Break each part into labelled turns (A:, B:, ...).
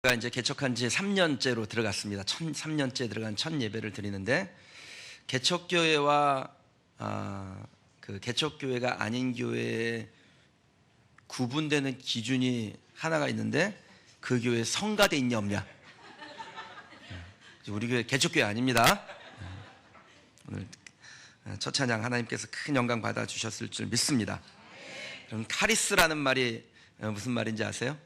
A: 제가 이제 개척한 지 3년째로 들어갔습니다. 3년째 들어간 첫 예배를 드리는데, 개척교회와 그 개척교회가 아닌 교회에 구분되는 기준이 하나가 있는데, 그 교회 성가대 있냐 없냐. 우리 교회 개척교회 아닙니다. 오늘 첫 찬양 하나님께서 큰 영광 받아주셨을 줄 믿습니다. 여러분, 카리스라는 말이 무슨 말인지 아세요?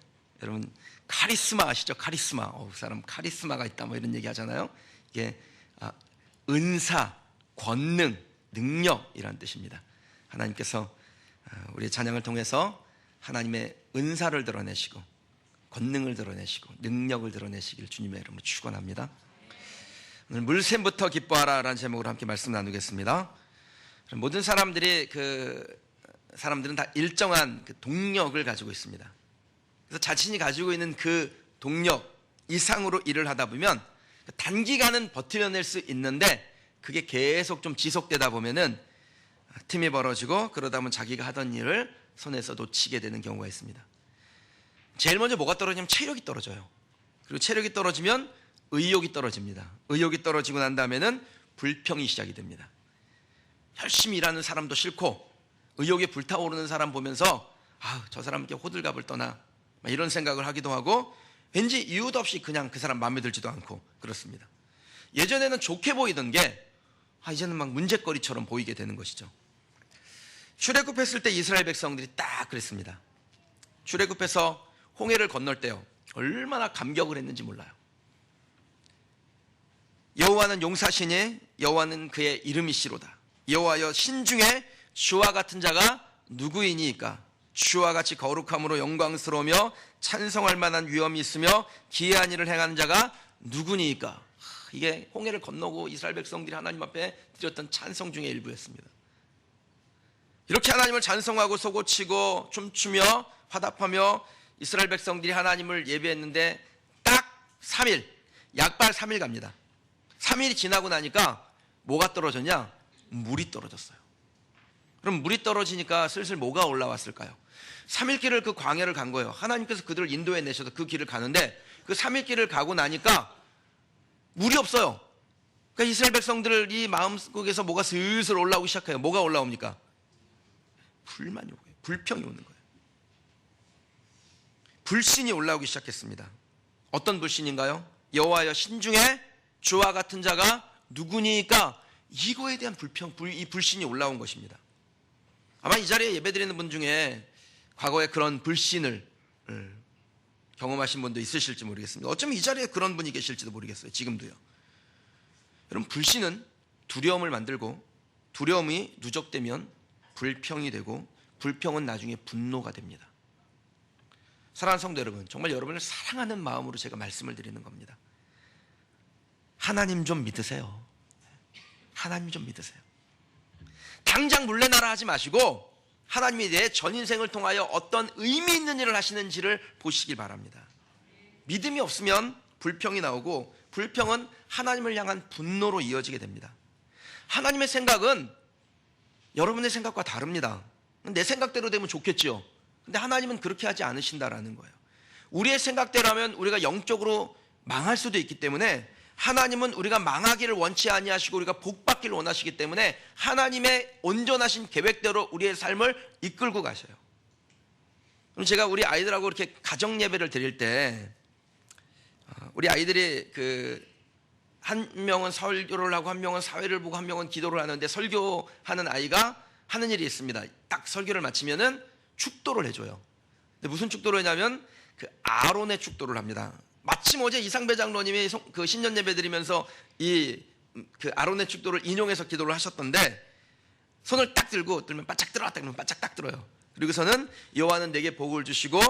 A: 여러분, 카리스마 아시죠? 카리스마. 그 사람 카리스마가 있다 뭐 이런 얘기 하잖아요. 이게 은사, 권능, 능력이란 뜻입니다. 하나님께서 우리의 찬양을 통해서 하나님의 은사를 드러내시고 권능을 드러내시고 능력을 드러내시길 주님의 이름으로 축원합니다. 오늘 물샘부터 기뻐하라 라는 제목으로 함께 말씀 나누겠습니다. 모든 사람들은 다 일정한 그 동력을 가지고 있습니다. 그래서 자신이 가지고 있는 그 동력 이상으로 일을 하다 보면 단기간은 버텨낼 수 있는데, 그게 계속 좀 지속되다 보면은 틈이 벌어지고, 그러다 보면 자기가 하던 일을 손에서 놓치게 되는 경우가 있습니다. 제일 먼저 뭐가 떨어지냐면 체력이 떨어져요. 그리고 체력이 떨어지면 의욕이 떨어집니다. 의욕이 떨어지고 난 다음에는 불평이 시작이 됩니다. 열심히 일하는 사람도 싫고, 의욕에 불타오르는 사람 보면서 저 사람 이렇게 호들갑을 떠나 이런 생각을 하기도 하고, 왠지 이유도 없이 그냥 그 사람 마음에 들지도 않고 그렇습니다. 예전에는 좋게 보이던 게 이제는 막 문제거리처럼 보이게 되는 것이죠. 출애굽했을 때 이스라엘 백성들이 딱 그랬습니다. 출애굽해서 홍해를 건널 때요, 얼마나 감격을 했는지 몰라요. 여호와는 용사시니 여호와는 그의 이름이시로다. 여호와여, 신중에 주와 같은 자가 누구이니까? 주와 같이 거룩함으로 영광스러우며 찬송할 만한 위엄이 있으며 기이한 일을 행하는 자가 누구니까? 이게 홍해를 건너고 이스라엘 백성들이 하나님 앞에 드렸던 찬송 중의 일부였습니다. 이렇게 하나님을 찬송하고 소고치고 춤추며 화답하며 이스라엘 백성들이 하나님을 예배했는데, 딱 3일, 약발 3일 갑니다. 3일이 지나고 나니까 뭐가 떨어졌냐? 물이 떨어졌어요. 그럼 물이 떨어지니까 슬슬 뭐가 올라왔을까요? 3일 길을 그 광야를 간 거예요. 하나님께서 그들을 인도해 내셔서 그 길을 가는데, 그 3일 길을 가고 나니까 물이 없어요. 그러니까 이스라엘 백성들이 마음속에서 뭐가 슬슬 올라오기 시작해요. 뭐가 올라옵니까? 불만이 오고요. 불평이 오는 거예요. 불신이 올라오기 시작했습니다. 어떤 불신인가요? 여호와여, 신중에 주와 같은 자가 누구니까? 이거에 대한 이 불신이 올라온 것입니다. 아마 이 자리에 예배드리는 분 중에 과거에 그런 불신을 경험하신 분도 있으실지 모르겠습니다. 어쩌면 이 자리에 그런 분이 계실지도 모르겠어요. 지금도요. 여러분, 불신은 두려움을 만들고, 두려움이 누적되면 불평이 되고, 불평은 나중에 분노가 됩니다. 사랑하는 성도 여러분, 정말 여러분을 사랑하는 마음으로 제가 말씀을 드리는 겁니다. 하나님 좀 믿으세요. 하나님 좀 믿으세요. 당장 물레나라 하지 마시고 하나님이 내 전 인생을 통하여 어떤 의미 있는 일을 하시는지를 보시길 바랍니다. 믿음이 없으면 불평이 나오고, 불평은 하나님을 향한 분노로 이어지게 됩니다. 하나님의 생각은 여러분의 생각과 다릅니다. 내 생각대로 되면 좋겠죠. 근데 하나님은 그렇게 하지 않으신다라는 거예요. 우리의 생각대로 하면 우리가 영적으로 망할 수도 있기 때문에, 하나님은 우리가 망하기를 원치 아니하시고 우리가 복받기를 원하시기 때문에 하나님의 온전하신 계획대로 우리의 삶을 이끌고 가셔요. 그럼 제가 우리 아이들하고 이렇게 가정 예배를 드릴 때, 우리 아이들이 한 명은 설교를 하고 한 명은 사회를 보고 한 명은 기도를 하는데, 설교하는 아이가 하는 일이 있습니다. 딱 설교를 마치면은 축도를 해줘요. 근데 무슨 축도를 하냐면 아론의 축도를 합니다. 마침 어제 이상배 장로님이 그 신년 예배 드리면서 그 아론의 축도를 인용해서 기도를 하셨던데, 손을 딱 들면 바짝 들어왔다 그러면 바짝 딱 들어요. 그리고서는 여호와는 내게 복을 주시고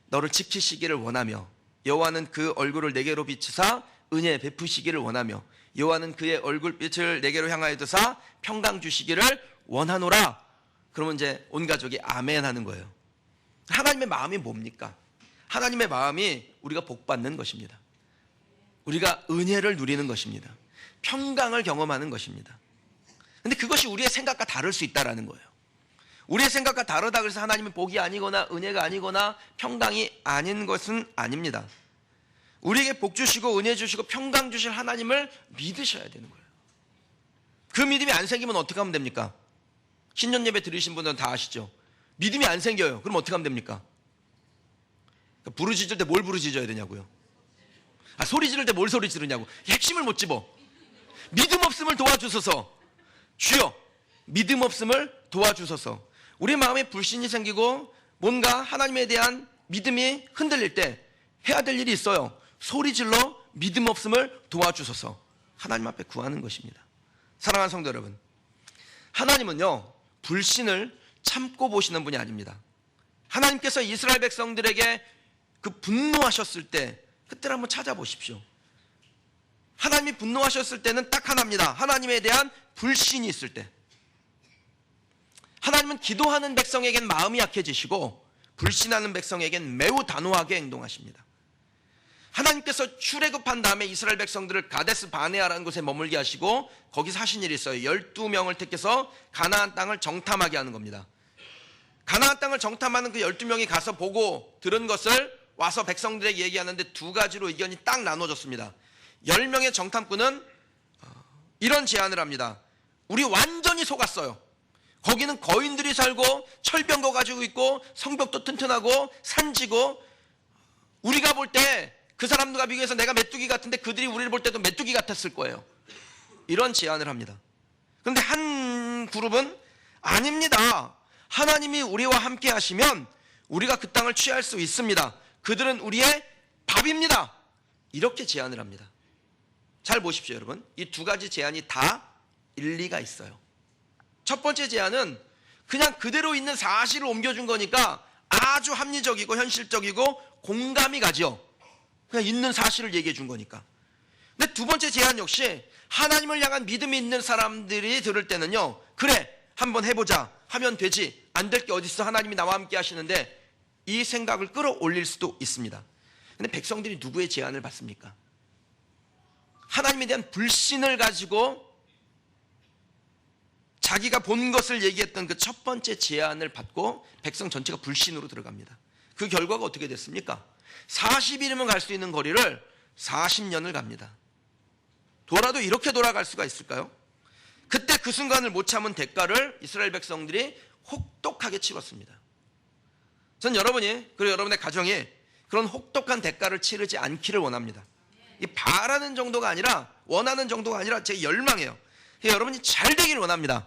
A: 너를 지키시기를 원하며, 여호와는 그 얼굴을 내게로 비추사 은혜 베푸시기를 원하며, 여호와는 그의 얼굴빛을 내게로 향하여 두사 평강 주시기를 원하노라. 그러면 이제 온 가족이 아멘 하는 거예요. 하나님의 마음이 뭡니까? 하나님의 마음이 우리가 복받는 것입니다. 우리가 은혜를 누리는 것입니다. 평강을 경험하는 것입니다. 그런데 그것이 우리의 생각과 다를 수 있다는 거예요. 우리의 생각과 다르다 그래서 하나님의 복이 아니거나 은혜가 아니거나 평강이 아닌 것은 아닙니다. 우리에게 복 주시고 은혜 주시고 평강 주실 하나님을 믿으셔야 되는 거예요. 그 믿음이 안 생기면 어떻게 하면 됩니까? 신년 예배 들으신 분들은 다 아시죠? 믿음이 안 생겨요. 그럼 어떻게 하면 됩니까? 부르짖을 때 뭘 부르짖어야 되냐고요? 소리 지를 때 뭘 소리 지르냐고. 핵심을 못 집어. 믿음 없음을 도와주소서. 주여, 믿음 없음을 도와주소서. 우리 마음에 불신이 생기고 뭔가 하나님에 대한 믿음이 흔들릴 때 해야 될 일이 있어요. 소리 질러 믿음 없음을 도와주소서. 하나님 앞에 구하는 것입니다. 사랑하는 성도 여러분, 하나님은요 불신을 참고 보시는 분이 아닙니다. 하나님께서 이스라엘 백성들에게 그 분노하셨을 때 그때를 한번 찾아보십시오. 하나님이 분노하셨을 때는 딱 하나입니다. 하나님에 대한 불신이 있을 때. 하나님은 기도하는 백성에겐 마음이 약해지시고 불신하는 백성에겐 매우 단호하게 행동하십니다. 하나님께서 출애굽한 다음에 이스라엘 백성들을 가데스 바네아라는 곳에 머물게 하시고 거기서 하신 일이 있어요. 12명을 택해서 가나안 땅을 정탐하게 하는 겁니다. 가나안 땅을 정탐하는 그 12명이 가서 보고 들은 것을 와서 백성들에게 얘기하는데 두 가지로 의견이 딱 나눠졌습니다. 10명의 정탐꾼은 이런 제안을 합니다. 우리 완전히 속았어요. 거기는 거인들이 살고 철병거 가지고 있고 성벽도 튼튼하고 산지고 우리가 볼 때 그 사람들과 비교해서 내가 메뚜기 같은데 그들이 우리를 볼 때도 메뚜기 같았을 거예요. 이런 제안을 합니다. 그런데 한 그룹은 아닙니다. 하나님이 우리와 함께 하시면 우리가 그 땅을 취할 수 있습니다. 그들은 우리의 밥입니다. 이렇게 제안을 합니다. 잘 보십시오, 여러분. 이 두 가지 제안이 다 일리가 있어요. 첫 번째 제안은 그냥 그대로 있는 사실을 옮겨준 거니까 아주 합리적이고 현실적이고 공감이 가죠. 그냥 있는 사실을 얘기해 준 거니까. 근데 두 번째 제안 역시 하나님을 향한 믿음이 있는 사람들이 들을 때는요, 그래 한번 해보자 하면 되지, 안 될 게 어딨어, 하나님이 나와 함께 하시는데, 이 생각을 끌어올릴 수도 있습니다. 근데 백성들이 누구의 제안을 받습니까? 하나님에 대한 불신을 가지고 자기가 본 것을 얘기했던 그 첫 번째 제안을 받고 백성 전체가 불신으로 들어갑니다. 그 결과가 어떻게 됐습니까? 40일이면 갈 수 있는 거리를 40년을 갑니다. 돌아도 이렇게 돌아갈 수가 있을까요? 그때 그 순간을 못 참은 대가를 이스라엘 백성들이 혹독하게 치렀습니다. 전 여러분이, 그리고 여러분의 가정이 그런 혹독한 대가를 치르지 않기를 원합니다. 이 바라는 정도가 아니라, 원하는 정도가 아니라 제 열망이에요. 여러분이 잘 되기를 원합니다.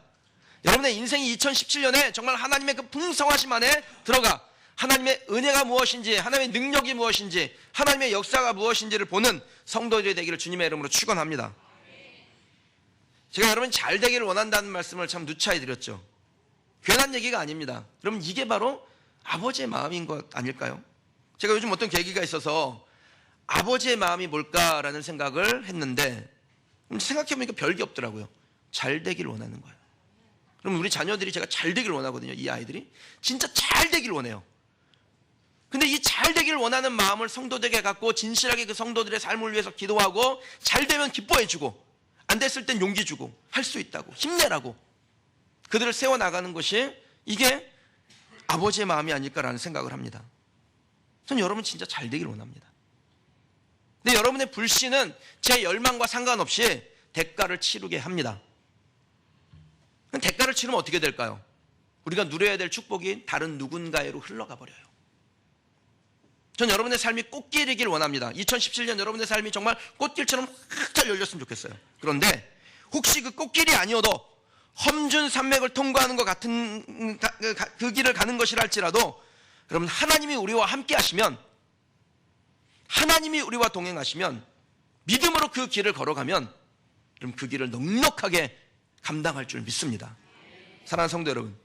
A: 여러분의 인생이 2017년에 정말 하나님의 그 풍성하심 안에 들어가 하나님의 은혜가 무엇인지, 하나님의 능력이 무엇인지, 하나님의 역사가 무엇인지를 보는 성도들이 되기를 주님의 이름으로 축원합니다. 제가 여러분이 잘 되기를 원한다는 말씀을 참 누차히 드렸죠. 괜한 얘기가 아닙니다. 그럼 이게 바로 아버지의 마음인 것 아닐까요? 제가 요즘 어떤 계기가 있어서 아버지의 마음이 뭘까라는 생각을 했는데 생각해보니까 별게 없더라고요. 잘 되기를 원하는 거예요. 그럼 우리 자녀들이 제가 잘 되기를 원하거든요. 이 아이들이 진짜 잘 되기를 원해요. 근데 이 잘 되기를 원하는 마음을 성도들에게 갖고 진실하게 그 성도들의 삶을 위해서 기도하고 잘 되면 기뻐해주고 안 됐을 땐 용기 주고 할 수 있다고 힘내라고 그들을 세워나가는 것이 이게 아버지의 마음이 아닐까라는 생각을 합니다. 저는 여러분 진짜 잘 되기를 원합니다. 근데 여러분의 불신은 제 열망과 상관없이 대가를 치르게 합니다. 대가를 치르면 어떻게 될까요? 우리가 누려야 될 축복이 다른 누군가에로 흘러가 버려요. 전 여러분의 삶이 꽃길이길 원합니다. 2017년 여러분의 삶이 정말 꽃길처럼 확 잘 열렸으면 좋겠어요. 그런데 혹시 그 꽃길이 아니어도 험준 산맥을 통과하는 것 같은 그 길을 가는 것이라 할지라도 여러분 하나님이 우리와 함께 하시면, 하나님이 우리와 동행하시면, 믿음으로 그 길을 걸어가면 그럼 그 길을 넉넉하게 감당할 줄 믿습니다. 사랑하는 성도 여러분,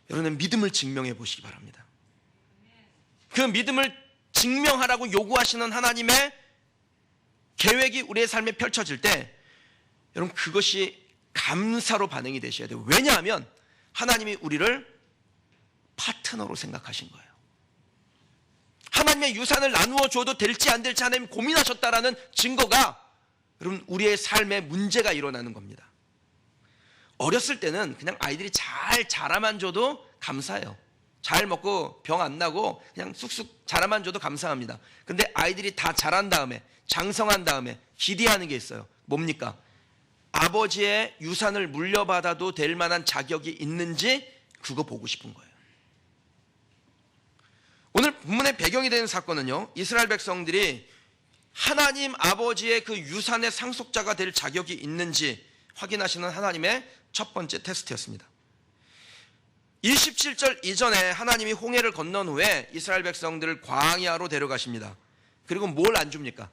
A: 여러분의 믿음을 증명해 보시기 바랍니다. 그 믿음을 증명하라고 요구하시는 하나님의 계획이 우리의 삶에 펼쳐질 때 여러분 그것이 감사로 반응이 되셔야 돼요. 왜냐하면 하나님이 우리를 파트너로 생각하신 거예요. 하나님의 유산을 나누어 줘도 될지 안 될지 하나님 고민하셨다라는 증거가 여러분 우리의 삶에 문제가 일어나는 겁니다. 어렸을 때는 그냥 아이들이 잘 자라만 줘도 감사해요. 잘 먹고 병 안 나고 그냥 쑥쑥 자라만 줘도 감사합니다. 근데 아이들이 다 자란 다음에, 장성한 다음에 기대하는 게 있어요. 뭡니까? 아버지의 유산을 물려받아도 될 만한 자격이 있는지 그거 보고 싶은 거예요. 오늘 본문의 배경이 되는 사건은요, 이스라엘 백성들이 하나님 아버지의 그 유산의 상속자가 될 자격이 있는지 확인하시는 하나님의 첫 번째 테스트였습니다. 27절 이전에 하나님이 홍해를 건넌 후에 이스라엘 백성들을 광야로 데려가십니다. 그리고 뭘 안 줍니까?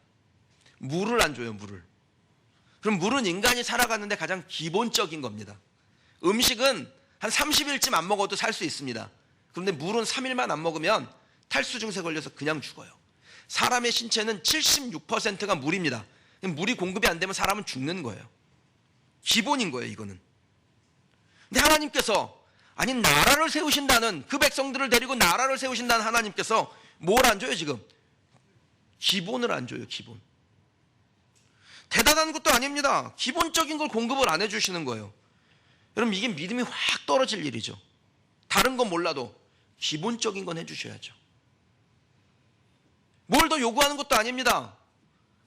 A: 물을 안 줘요, 물을. 그럼 물은 인간이 살아가는데 가장 기본적인 겁니다. 음식은 한 30일쯤 안 먹어도 살 수 있습니다. 그런데 물은 3일만 안 먹으면 탈수 증세 걸려서 그냥 죽어요. 사람의 신체는 76%가 물입니다. 물이 공급이 안 되면 사람은 죽는 거예요. 기본인 거예요, 이거는. 근데 하나님께서, 아니 나라를 세우신다는, 그 백성들을 데리고 나라를 세우신다는 하나님께서 뭘 안 줘요 지금? 기본을 안 줘요, 기본. 대단한 것도 아닙니다. 기본적인 걸 공급을 안 해주시는 거예요. 여러분, 이게 믿음이 확 떨어질 일이죠. 다른 건 몰라도 기본적인 건 해주셔야죠. 뭘 더 요구하는 것도 아닙니다.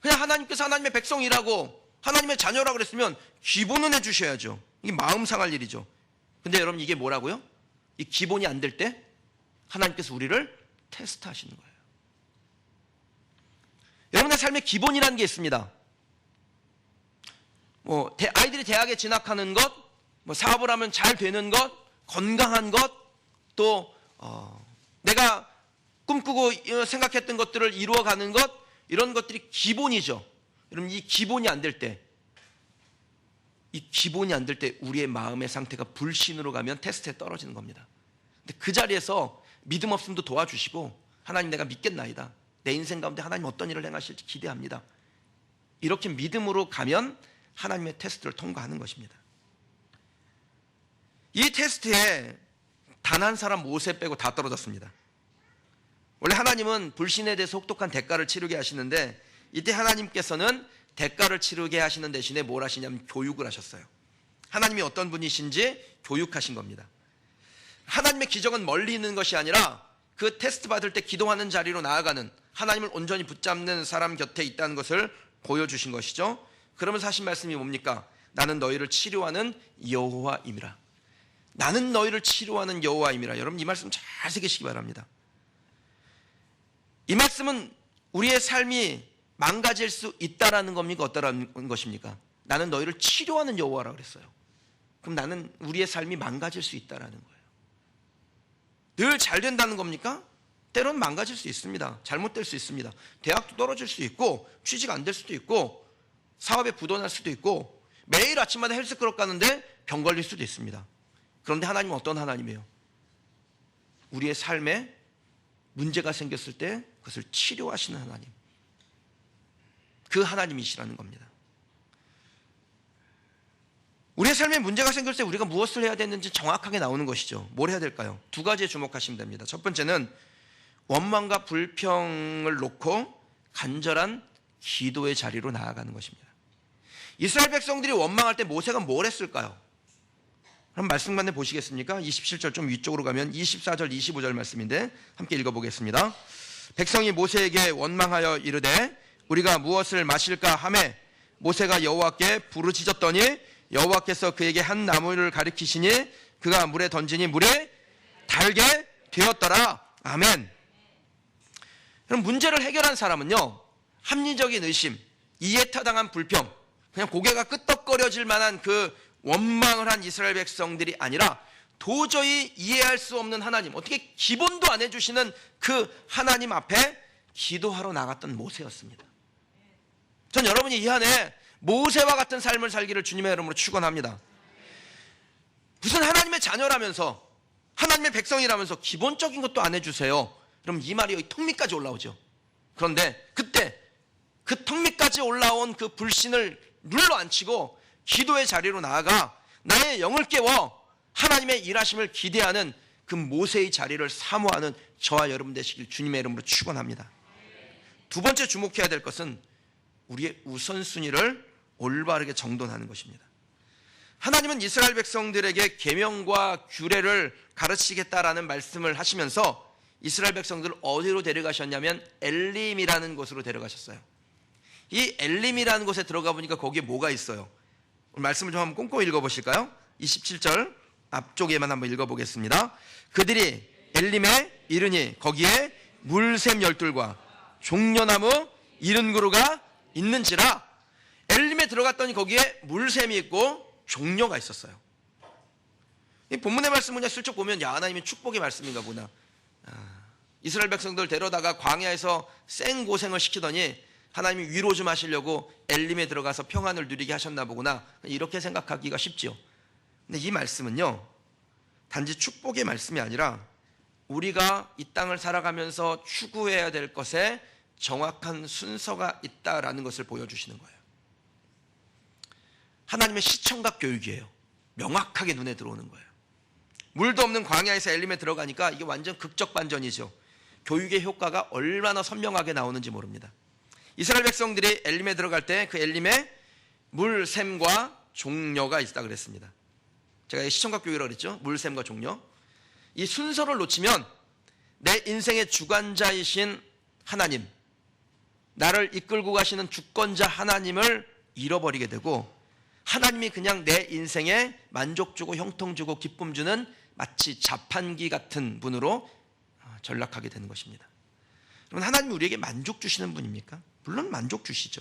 A: 그냥 하나님께서 하나님의 백성이라고, 하나님의 자녀라고 그랬으면 기본은 해주셔야죠. 이게 마음 상할 일이죠. 근데 여러분, 이게 뭐라고요? 이 기본이 안 될 때 하나님께서 우리를 테스트하시는 거예요. 여러분의 삶에 기본이라는 게 있습니다. 아이들이 대학에 진학하는 것, 사업을 하면 잘 되는 것, 건강한 것, 또 내가 꿈꾸고 생각했던 것들을 이루어가는 것, 이런 것들이 기본이죠. 여러분, 이 기본이 안 될 때, 우리의 마음의 상태가 불신으로 가면 테스트에 떨어지는 겁니다. 근데 그 자리에서 믿음 없음도 도와주시고, 하나님 내가 믿겠나이다, 내 인생 가운데 하나님 어떤 일을 행하실지 기대합니다, 이렇게 믿음으로 가면 하나님의 테스트를 통과하는 것입니다. 이 테스트에 단 한 사람, 모세 빼고 다 떨어졌습니다. 원래 하나님은 불신에 대해서 혹독한 대가를 치르게 하시는데, 이때 하나님께서는 대가를 치르게 하시는 대신에 뭘 하시냐면 교육을 하셨어요. 하나님이 어떤 분이신지 교육하신 겁니다. 하나님의 기적은 멀리 있는 것이 아니라 그 테스트 받을 때 기도하는 자리로 나아가는, 하나님을 온전히 붙잡는 사람 곁에 있다는 것을 보여주신 것이죠. 그러면서 하신 말씀이 뭡니까? 나는 너희를 치료하는 여호와임이라. 나는 너희를 치료하는 여호와임이라. 여러분, 이 말씀 잘 새기시기 바랍니다. 이 말씀은 우리의 삶이 망가질 수 있다라는 겁니까? 어떠라는 것입니까? 나는 너희를 치료하는 여호와라고 그랬어요. 그럼 나는, 우리의 삶이 망가질 수 있다라는 거예요. 늘 잘 된다는 겁니까? 때로는 망가질 수 있습니다. 잘못될 수 있습니다. 대학도 떨어질 수 있고, 취직 안 될 수도 있고, 사업에 부도날 수도 있고, 매일 아침마다 헬스클럽 가는데 병 걸릴 수도 있습니다. 그런데 하나님은 어떤 하나님이에요? 우리의 삶에 문제가 생겼을 때 그것을 치료하시는 하나님, 그 하나님이시라는 겁니다. 우리의 삶에 문제가 생길 때 우리가 무엇을 해야 되는지 정확하게 나오는 것이죠. 뭘 해야 될까요? 두 가지에 주목하시면 됩니다. 첫 번째는 원망과 불평을 놓고 간절한 기도의 자리로 나아가는 것입니다. 이스라엘 백성들이 원망할 때 모세가 뭘 했을까요? 그럼 말씀만 보시겠습니까? 27절 좀 위쪽으로 가면 24절 25절 말씀인데 함께 읽어보겠습니다. 백성이 모세에게 원망하여 이르되 우리가 무엇을 마실까 하매 모세가 여호와께 부르짖었더니 여호와께서 그에게 한 나무를 가리키시니 그가 물에 던지니 물에 달게 되었더라. 아멘. 그럼 문제를 해결한 사람은요, 합리적인 의심, 이해 타당한 불평, 그냥 고개가 끄덕거려질 만한 그 원망을 한 이스라엘 백성들이 아니라 도저히 이해할 수 없는 하나님, 어떻게 기본도 안 해주시는 그 하나님 앞에 기도하러 나갔던 모세였습니다. 전 여러분이 이 한해 모세와 같은 삶을 살기를 주님의 이름으로 축원합니다. 무슨 하나님의 자녀라면서, 하나님의 백성이라면서 기본적인 것도 안 해주세요. 그럼 이 말이 여기 턱 밑까지 올라오죠. 그런데 그때 그 턱 밑까지 올라온 그 불신을 눌러앉히고 기도의 자리로 나아가 나의 영을 깨워 하나님의 일하심을 기대하는 그 모세의 자리를 사모하는 저와 여러분 되시길 주님의 이름으로 축원합니다. 두 번째 주목해야 될 것은 우리의 우선순위를 올바르게 정돈하는 것입니다. 하나님은 이스라엘 백성들에게 계명과 규례를 가르치겠다라는 말씀을 하시면서 이스라엘 백성들을 어디로 데려가셨냐면 엘림이라는 곳으로 데려가셨어요. 이 엘림이라는 곳에 들어가 보니까 거기에 뭐가 있어요? 오늘 말씀을 좀 한번 꼼꼼히 읽어보실까요? 27절 앞쪽에만 한번 읽어보겠습니다. 그들이 엘림에 이르니 거기에 물샘 12과 종려나무 70그루가 있는지라. 엘림에 들어갔더니 거기에 물샘이 있고 종려가 있었어요. 이 본문의 말씀을 그냥 슬쩍 보면 야, 하나님의 축복의 말씀인가 보나. 이스라엘 백성들 데려다가 광야에서 생고생을 시키더니 하나님이 위로 좀 하시려고 엘림에 들어가서 평안을 누리게 하셨나 보구나, 이렇게 생각하기가 쉽지요. 근데 이 말씀은요, 단지 축복의 말씀이 아니라 우리가 이 땅을 살아가면서 추구해야 될 것에 정확한 순서가 있다라는 것을 보여주시는 거예요. 하나님의 시청각 교육이에요. 명확하게 눈에 들어오는 거예요. 물도 없는 광야에서 엘림에 들어가니까 이게 완전 극적 반전이죠. 교육의 효과가 얼마나 선명하게 나오는지 모릅니다. 이스라엘 백성들이 엘림에 들어갈 때 그 엘림에 물샘과 종려가 있다 그랬습니다. 제가 시청각 교육이라고 그랬죠. 물샘과 종려. 이 순서를 놓치면 내 인생의 주관자이신 하나님, 나를 이끌고 가시는 주권자 하나님을 잃어버리게 되고, 하나님이 그냥 내 인생에 만족 주고 형통 주고 기쁨 주는 마치 자판기 같은 분으로 전락하게 되는 것입니다. 그러면 하나님이 우리에게 만족 주시는 분입니까? 물론 만족 주시죠.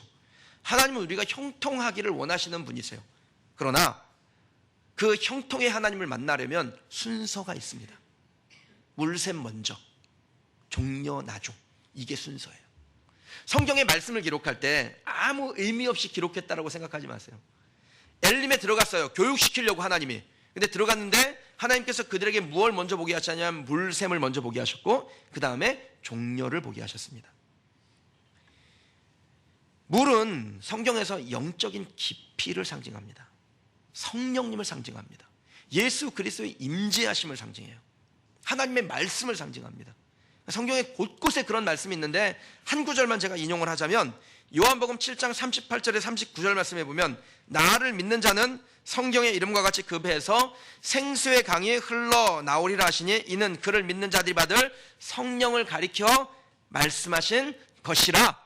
A: 하나님은 우리가 형통하기를 원하시는 분이세요. 그러나 그 형통의 하나님을 만나려면 순서가 있습니다. 물샘 먼저, 종려 나중, 이게 순서예요. 성경의 말씀을 기록할 때 아무 의미 없이 기록했다라고 생각하지 마세요. 엘림에 들어갔어요. 교육시키려고 하나님이. 근데 들어갔는데 하나님께서 그들에게 무엇을 먼저 보게 하셨냐면 물샘을 먼저 보게 하셨고, 그 다음에 종려를 보게 하셨습니다. 물은 성경에서 영적인 깊이를 상징합니다. 성령님을 상징합니다. 예수 그리스도의 임재하심을 상징해요. 하나님의 말씀을 상징합니다. 성경에 곳곳에 그런 말씀이 있는데 한 구절만 제가 인용을 하자면, 요한복음 7장 38절에 39절 말씀에 보면 나를 믿는 자는 성경의 이름과 같이 그 배에서 생수의 강이 흘러나오리라 하시니 이는 그를 믿는 자들이 받을 성령을 가리켜 말씀하신 것이라.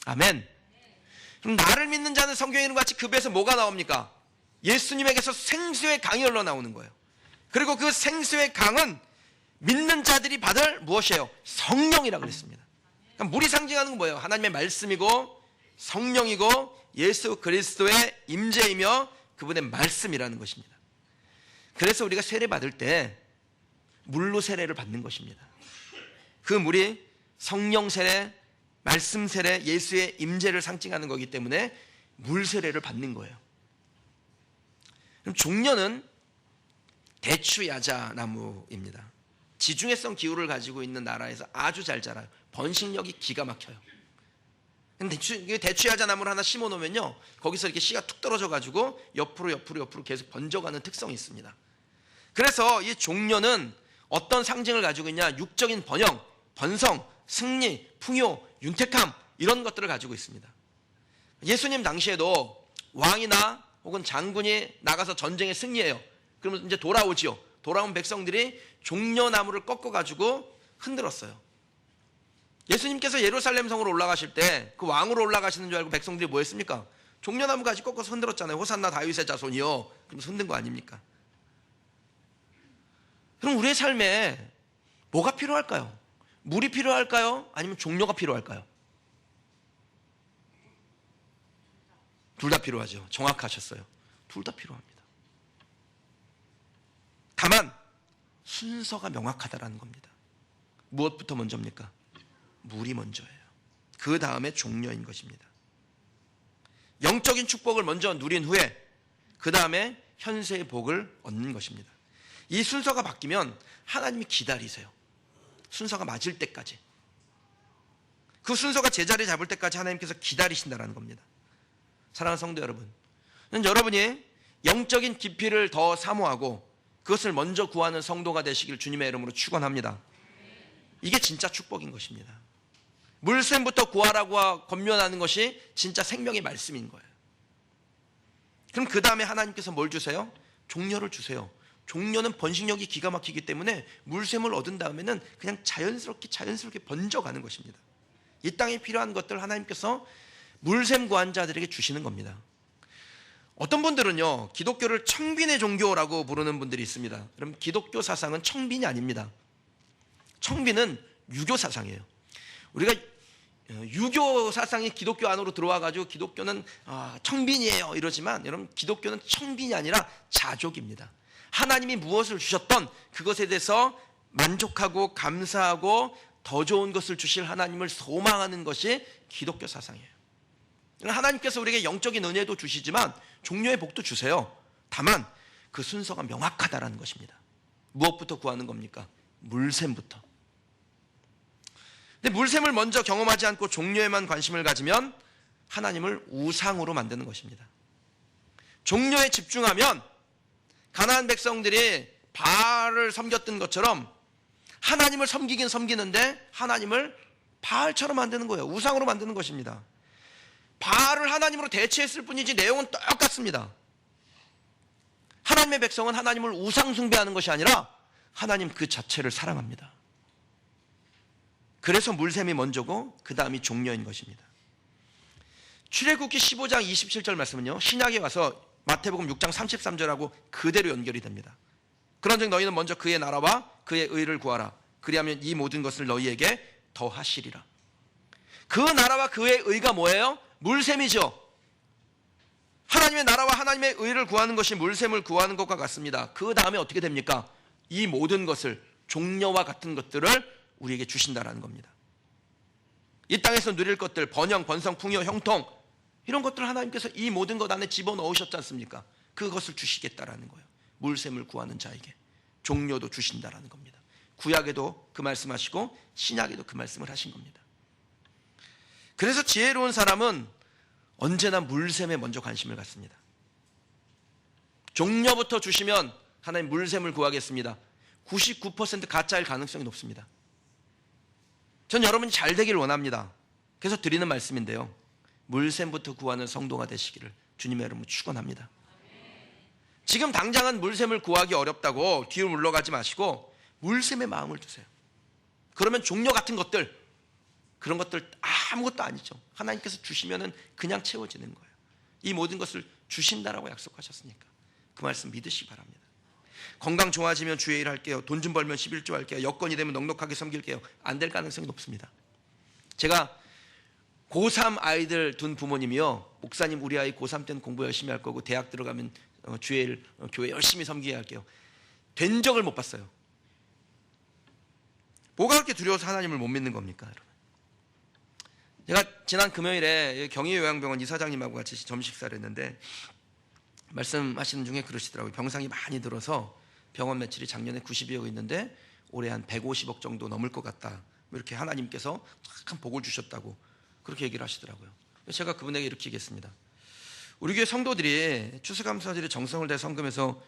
A: 아멘. 그럼 나를 믿는 자는 성경의 이름과 같이 그 배에서 뭐가 나옵니까? 예수님에게서 생수의 강이 흘러나오는 거예요. 그리고 그 생수의 강은 믿는 자들이 받을 무엇이에요? 성령이라고 그랬습니다. 그러니까 물이 상징하는 건 뭐예요? 하나님의 말씀이고 성령이고 예수 그리스도의 임재이며 그분의 말씀이라는 것입니다. 그래서 우리가 세례 받을 때 물로 세례를 받는 것입니다. 그 물이 성령 세례, 말씀 세례, 예수의 임재를 상징하는 거기 때문에 물 세례를 받는 거예요. 그럼 종려는 대추야자 나무입니다. 지중해성 기후를 가지고 있는 나라에서 아주 잘 자라요. 번식력이 기가 막혀요. 근데 대추야자 나무를 하나 심어 놓으면요, 거기서 이렇게 씨가 툭 떨어져 가지고 옆으로 계속 번져가는 특성이 있습니다. 그래서 이 종려는 어떤 상징을 가지고 있냐? 육적인 번영, 번성, 승리, 풍요, 윤택함, 이런 것들을 가지고 있습니다. 예수님 당시에도 왕이나 혹은 장군이 나가서 전쟁에 승리해요. 그러면 이제 돌아오지요. 돌아온 백성들이 종려나무를 꺾어 가지고 흔들었어요. 예수님께서 예루살렘 성으로 올라가실 때 그 왕으로 올라가시는 줄 알고 백성들이 뭐 했습니까? 종려나무 가지 꺾어서 흔들었잖아요. 호산나 다윗의 자손이요. 그러면서 흔든 거 아닙니까? 그럼 우리의 삶에 뭐가 필요할까요? 물이 필요할까요? 아니면 종려가 필요할까요? 둘 다 필요하죠. 정확하셨어요. 둘 다 필요합니다. 다만 순서가 명확하다라는 겁니다. 무엇부터 먼저입니까? 물이 먼저예요. 그 다음에 종려인 것입니다. 영적인 축복을 먼저 누린 후에 그 다음에 현세의 복을 얻는 것입니다. 이 순서가 바뀌면 하나님이 기다리세요. 순서가 맞을 때까지. 그 순서가 제자리 잡을 때까지 하나님께서 기다리신다는 겁니다. 사랑하는 성도 여러분, 여러분이 영적인 깊이를 더 사모하고 그것을 먼저 구하는 성도가 되시길 주님의 이름으로 축원합니다. 이게 진짜 축복인 것입니다. 물샘부터 구하라고 권면하는 것이 진짜 생명의 말씀인 거예요. 그럼 그 다음에 하나님께서 뭘 주세요? 종려를 주세요. 종려는 번식력이 기가 막히기 때문에 물샘을 얻은 다음에는 그냥 자연스럽게 번져가는 것입니다. 이 땅에 필요한 것들 하나님께서 물샘 구한 자들에게 주시는 겁니다. 어떤 분들은요, 기독교를 청빈의 종교라고 부르는 분들이 있습니다. 그럼 기독교 사상은 청빈이 아닙니다. 청빈은 유교 사상이에요. 우리가 유교 사상이 기독교 안으로 들어와가지고 기독교는 청빈이에요 이러지만, 여러분, 기독교는 청빈이 아니라 자족입니다. 하나님이 무엇을 주셨던 그것에 대해서 만족하고 감사하고 더 좋은 것을 주실 하나님을 소망하는 것이 기독교 사상이에요. 하나님께서 우리에게 영적인 은혜도 주시지만 종려의 복도 주세요. 다만 그 순서가 명확하다라는 것입니다. 무엇부터 구하는 겁니까? 물샘부터. 근데 물샘을 먼저 경험하지 않고 종려에만 관심을 가지면 하나님을 우상으로 만드는 것입니다. 종려에 집중하면 가나안 백성들이 바알을 섬겼던 것처럼 하나님을 섬기긴 섬기는데 하나님을 바알처럼 만드는 거예요. 우상으로 만드는 것입니다. 바알을 하나님으로 대체했을 뿐이지 내용은 똑같습니다. 하나님의 백성은 하나님을 우상 숭배하는 것이 아니라 하나님 그 자체를 사랑합니다. 그래서 물샘이 먼저고 그 다음이 종려인 것입니다. 출애굽기 15장 27절 말씀은요, 신약에 와서 마태복음 6장 33절하고 그대로 연결이 됩니다. 그런즉 너희는 먼저 그의 나라와 그의 의를 구하라. 그리하면 이 모든 것을 너희에게 더하시리라. 그 나라와 그의 의가 뭐예요? 물샘이죠. 하나님의 나라와 하나님의 의를 구하는 것이 물샘을 구하는 것과 같습니다. 그 다음에 어떻게 됩니까? 이 모든 것을, 종려와 같은 것들을 우리에게 주신다라는 겁니다. 이 땅에서 누릴 것들, 번영, 번성, 풍요, 형통, 이런 것들을 하나님께서 이 모든 것 안에 집어넣으셨지 않습니까? 그것을 주시겠다라는 거예요. 물샘을 구하는 자에게 종려도 주신다라는 겁니다. 구약에도 그 말씀하시고 신약에도 그 말씀을 하신 겁니다. 그래서 지혜로운 사람은 언제나 물샘에 먼저 관심을 갖습니다. 종려부터 주시면 하나님 물샘을 구하겠습니다. 99% 가짜일 가능성이 높습니다. 전 여러분이 잘 되기를 원합니다. 그래서 드리는 말씀인데요, 물샘부터 구하는 성도가 되시기를 주님의 이름으로 축원합니다. 지금 당장은 물샘을 구하기 어렵다고 뒤로 물러가지 마시고 물샘의 마음을 주세요. 그러면 종려 같은 것들, 그런 것들 아무것도 아니죠. 하나님께서 주시면은 그냥 채워지는 거예요. 이 모든 것을 주신다라고 약속하셨으니까 그 말씀 믿으시기 바랍니다. 건강 좋아지면 주의 일 할게요. 돈 좀 벌면 11조 할게요. 여건이 되면 넉넉하게 섬길게요. 안 될 가능성이 높습니다. 제가 고3 아이들 둔 부모님이요, 목사님 우리 아이 고3 때는 공부 열심히 할 거고 대학 들어가면 주의 일, 교회 열심히 섬기게 할게요. 된 적을 못 봤어요. 뭐가 그렇게 두려워서 하나님을 못 믿는 겁니까, 여러분? 제가 지난 금요일에 경희요양병원 이사장님하고 같이 점심 식사를 했는데 말씀하시는 중에 그러시더라고요. 병상이 많이 들어서 병원 매출이 작년에 90여억 있는데 올해 한 150억 정도 넘을 것 같다, 이렇게 하나님께서 참 복을 주셨다고 그렇게 얘기를 하시더라고요. 제가 그분에게 이렇게 얘기했습니다. 우리 교회 성도들이 추수감사절에 정성을 다해 성금해서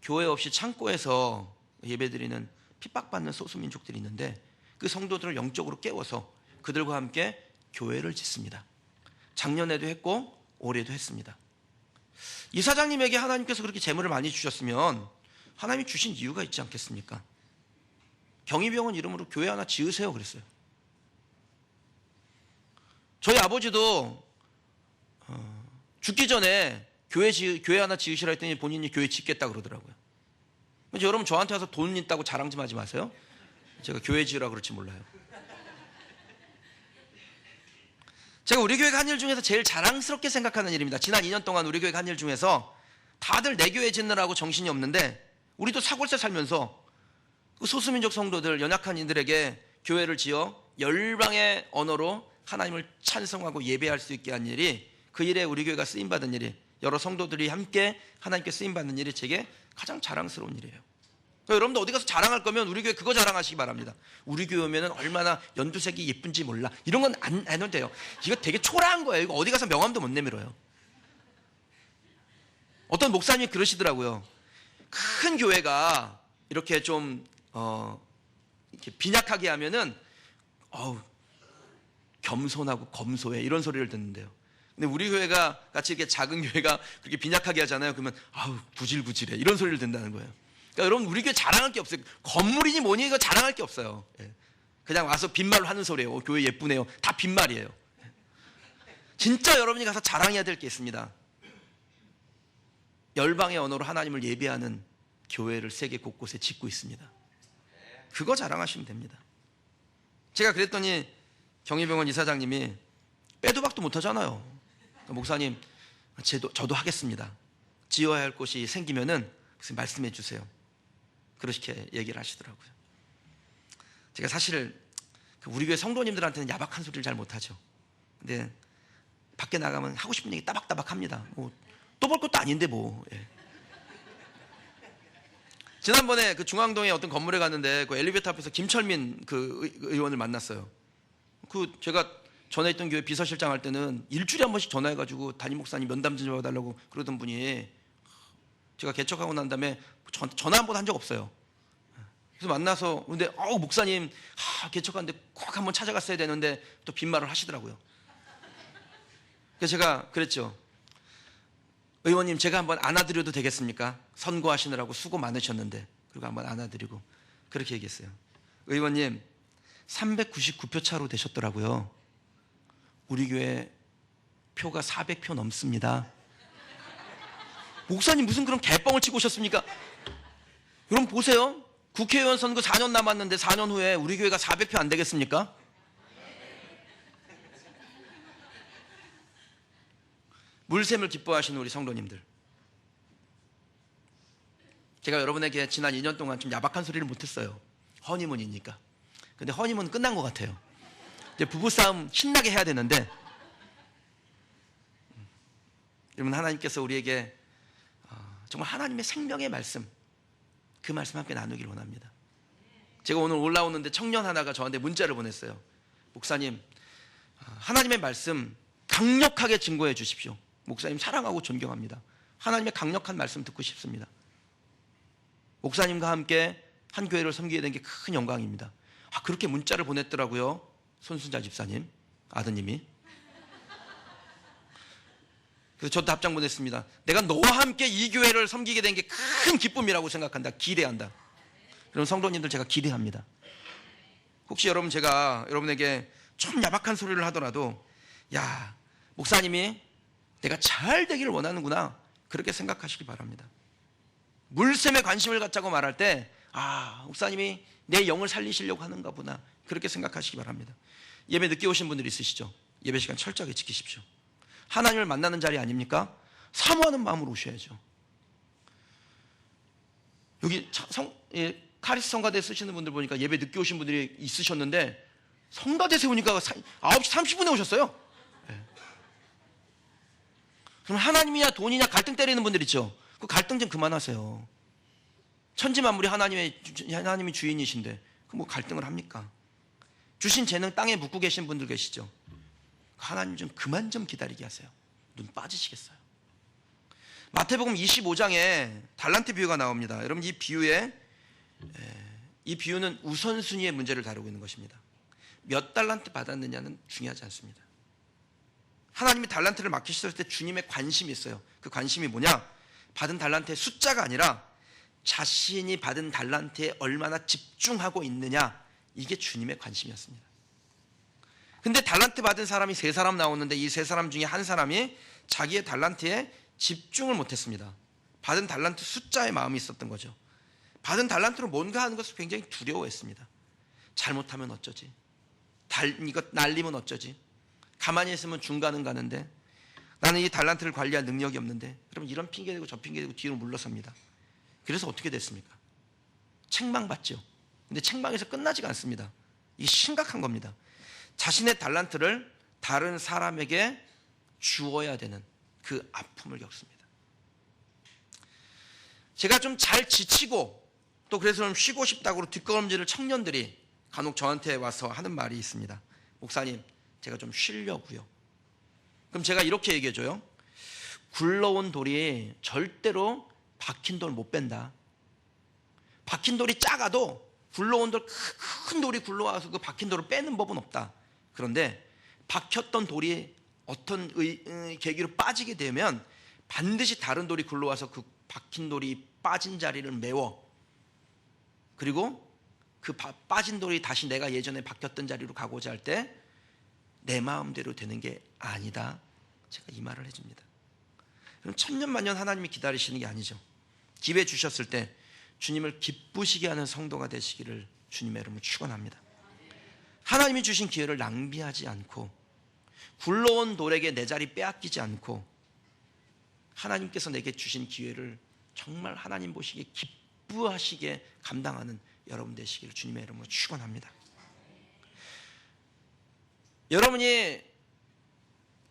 A: 교회 없이 창고에서 예배드리는 핍박받는 소수민족들이 있는데 그 성도들을 영적으로 깨워서 그들과 함께 교회를 짓습니다. 작년에도 했고 올해도 했습니다. 이사장님에게 하나님께서 그렇게 재물을 많이 주셨으면 하나님이 주신 이유가 있지 않겠습니까? 경희병원 이름으로 교회 하나 지으세요 그랬어요. 저희 아버지도 죽기 전에 교회 하나 지으시라 했더니 본인이 교회 짓겠다 그러더라고요. 여러분 저한테 와서 돈 있다고 자랑 좀 하지 마세요. 제가 교회 지으라 그럴지 몰라요. 제가 우리 교회가 한 일 중에서 제일 자랑스럽게 생각하는 일입니다. 지난 2년 동안 우리 교회가 한 일 중에서 다들 내 교회 짓느라고 정신이 없는데 우리도 사골세 살면서 그 소수민족 성도들, 연약한 이들에게 교회를 지어 열방의 언어로 하나님을 찬송하고 예배할 수 있게 한 일이, 그 일에 우리 교회가 쓰임받은 일이, 여러 성도들이 함께 하나님께 쓰임받는 일이 제게 가장 자랑스러운 일이에요. 그러니까 여러분도 어디 가서 자랑할 거면 우리 교회 그거 자랑하시기 바랍니다. 우리 교회 오면 얼마나 연두색이 예쁜지 몰라, 이런 건 안 해도 돼요. 이거 되게 초라한 거예요. 이거 어디 가서 명함도 못 내밀어요. 어떤 목사님이 그러시더라고요. 큰 교회가 이렇게 좀 이렇게 빈약하게 하면은 겸손하고 검소해, 이런 소리를 듣는데요. 근데 우리 교회가 같이 이렇게 작은 교회가 그렇게 빈약하게 하잖아요. 그러면 아우 구질구질해 이런 소리를 듣는다는 거예요. 그러니까 여러분 우리 교회 자랑할 게 없어요. 건물이니 뭐니 이거 자랑할 게 없어요. 예. 그냥 와서 빈말로 하는 소리예요. 교회 예쁘네요. 다 빈말이에요. 진짜 여러분이 가서 자랑해야 될 게 있습니다. 열방의 언어로 하나님을 예배하는 교회를 세계 곳곳에 짓고 있습니다. 그거 자랑하시면 됩니다. 제가 그랬더니 경희병원 이사장님이 빼도 박도 못하잖아요. 목사님 저도 하겠습니다. 지어야 할 곳이 생기면은 말씀해 주세요. 그렇게 얘기를 하시더라고요. 제가 사실 우리 교회 성도님들한테는 야박한 소리를 잘 못하죠. 근데 밖에 나가면 하고 싶은 얘기 따박따박 합니다. 뭐 또 볼 것도 아닌데 뭐. 예. 지난번에 그 중앙동에 어떤 건물에 갔는데 그 엘리베이터 앞에서 김철민 그 의원을 만났어요. 그 제가 전에 있던 교회 비서실장 할 때는 일주일에 한 번씩 전화해가지고 담임 목사님 면담 좀 해달라고 그러던 분이 제가 개척하고 난 다음에 전화 한 번 한 적 없어요. 그래서 만나서 근데 목사님 개척하는데 꼭 한번 찾아갔어야 되는데 또 빈말을 하시더라고요. 그래서 제가 그랬죠. 의원님 제가 한번 안아드려도 되겠습니까? 선거하시느라고 수고 많으셨는데. 그리고 한번 안아드리고 그렇게 얘기했어요. 의원님 399표 차로 되셨더라고요. 우리 교회 표가 400표 넘습니다. 목사님 무슨 그런 개뻥을 치고 오셨습니까? 여러분 보세요. 국회의원 선거 4년 남았는데 4년 후에 우리 교회가 400표 안 되겠습니까? 물샘을 기뻐하시는 우리 성도님들, 제가 여러분에게 지난 2년 동안 좀 야박한 소리를 못했어요. 허니문이니까. 근데 허니문 끝난 것 같아요. 이제 부부싸움 신나게 해야 되는데 여러분 하나님께서 우리에게 정말 하나님의 생명의 말씀, 그 말씀 함께 나누기를 원합니다. 제가 오늘 올라오는데 청년 하나가 저한테 문자를 보냈어요. 목사님 하나님의 말씀 강력하게 증거해 주십시오. 목사님 사랑하고 존경합니다. 하나님의 강력한 말씀 듣고 싶습니다. 목사님과 함께 한 교회를 섬기게 된 게 큰 영광입니다. 그렇게 문자를 보냈더라고요. 손순자 집사님 아드님이. 그래서 저도 답장 보냈습니다. 내가 너와 함께 이 교회를 섬기게 된 게 큰 기쁨이라고 생각한다. 기대한다. 그럼 성도님들 제가 기대합니다. 혹시 여러분 제가 여러분에게 좀 야박한 소리를 하더라도 야 목사님이 내가 잘 되기를 원하는구나 그렇게 생각하시기 바랍니다. 물샘에 관심을 갖자고 말할 때 목사님이 내 영을 살리시려고 하는가 보나 그렇게 생각하시기 바랍니다. 예배 늦게 오신 분들이 있으시죠? 예배 시간 철저하게 지키십시오. 하나님을 만나는 자리 아닙니까? 사모하는 마음으로 오셔야죠. 여기 카리스 성가대 쓰시는 분들 보니까 예배 늦게 오신 분들이 있으셨는데 성가대 세우니까 9시 30분에 오셨어요. 그럼 하나님이냐 돈이냐 갈등 때리는 분들 있죠? 그 갈등 좀 그만하세요. 천지만물이 하나님이 주인이신데 뭐 갈등을 합니까? 주신 재능 땅에 묻고 계신 분들 계시죠? 하나님 좀 그만 좀 기다리게 하세요. 눈 빠지시겠어요. 마태복음 25장에 달란트 비유가 나옵니다. 여러분 이 비유는 우선순위의 문제를 다루고 있는 것입니다. 몇 달란트 받았느냐는 중요하지 않습니다. 하나님이 달란트를 맡기셨을 때 주님의 관심이 있어요. 그 관심이 뭐냐? 받은 달란트의 숫자가 아니라 자신이 받은 달란트에 얼마나 집중하고 있느냐, 이게 주님의 관심이었습니다. 근데 달란트 받은 사람이 3사람 나오는데 이 3사람 중에 한 사람이 자기의 달란트에 집중을 못했습니다. 받은 달란트 숫자에 마음이 있었던 거죠. 받은 달란트로 뭔가 하는 것을 굉장히 두려워했습니다. 잘못하면 어쩌지? 이거 날리면 어쩌지? 가만히 있으면 중간은 가는데 나는 이 달란트를 관리할 능력이 없는데, 그러면 이런 핑계대고 저 핑계대고 뒤로 물러섭니다. 그래서 어떻게 됐습니까? 책망받죠. 근데 책망에서 끝나지가 않습니다. 이게 심각한 겁니다. 자신의 달란트를 다른 사람에게 주어야 되는 그 아픔을 겪습니다. 제가 좀 잘 지치고 또 그래서 좀 쉬고 싶다고 뒷걸음질을 청년들이 간혹 저한테 와서 하는 말이 있습니다. 목사님 제가 좀 쉬려고요. 그럼 제가 이렇게 얘기해줘요. 굴러온 돌이 절대로 박힌 돌 못 뺀다. 박힌 돌이 작아도 굴러온 돌, 큰 돌이 굴러와서 그 박힌 돌을 빼는 법은 없다. 그런데 박혔던 돌이 어떤 계기로 빠지게 되면 반드시 다른 돌이 굴러와서 그 박힌 돌이 빠진 자리를 메워, 그리고 그 빠진 돌이 다시 내가 예전에 박혔던 자리로 가고자 할 때 내 마음대로 되는 게 아니다. 제가 이 말을 해줍니다. 그럼 천년만년 하나님이 기다리시는 게 아니죠. 기회 주셨을 때 주님을 기쁘시게 하는 성도가 되시기를 주님의 이름으로 축원합니다. 하나님이 주신 기회를 낭비하지 않고 굴러온 돌에게 내 자리 빼앗기지 않고 하나님께서 내게 주신 기회를 정말 하나님 보시기에 기쁘하시게 감당하는 여러분 되시기를 주님의 이름으로 축원합니다. 여러분이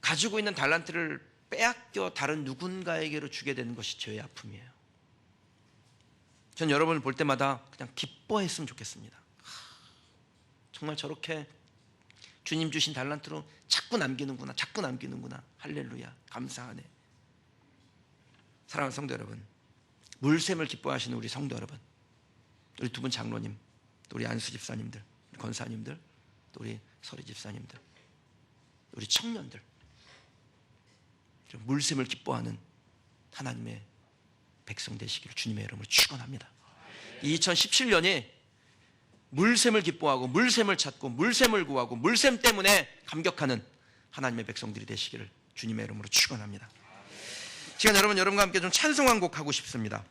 A: 가지고 있는 달란트를 빼앗겨 다른 누군가에게로 주게 되는 것이 죄의 아픔이에요. 전 여러분을 볼 때마다 그냥 기뻐했으면 좋겠습니다. 정말 저렇게 주님 주신 달란트로 자꾸 남기는구나, 자꾸 남기는구나. 할렐루야, 감사하네. 사랑하는 성도 여러분, 물샘을 기뻐하시는 우리 성도 여러분, 우리 두 분 장로님, 또 우리 안수 집사님들, 권사님들, 또 우리 서리 집사님들, 우리 청년들, 물샘을 기뻐하는 하나님의 백성 되시기를 주님의 이름으로 축원합니다. 2017년이 물샘을 기뻐하고 물샘을 찾고 물샘을 구하고 물샘 때문에 감격하는 하나님의 백성들이 되시기를 주님의 이름으로 축원합니다. 시간 여러분과 함께 좀 찬송 한 곡 하고 싶습니다.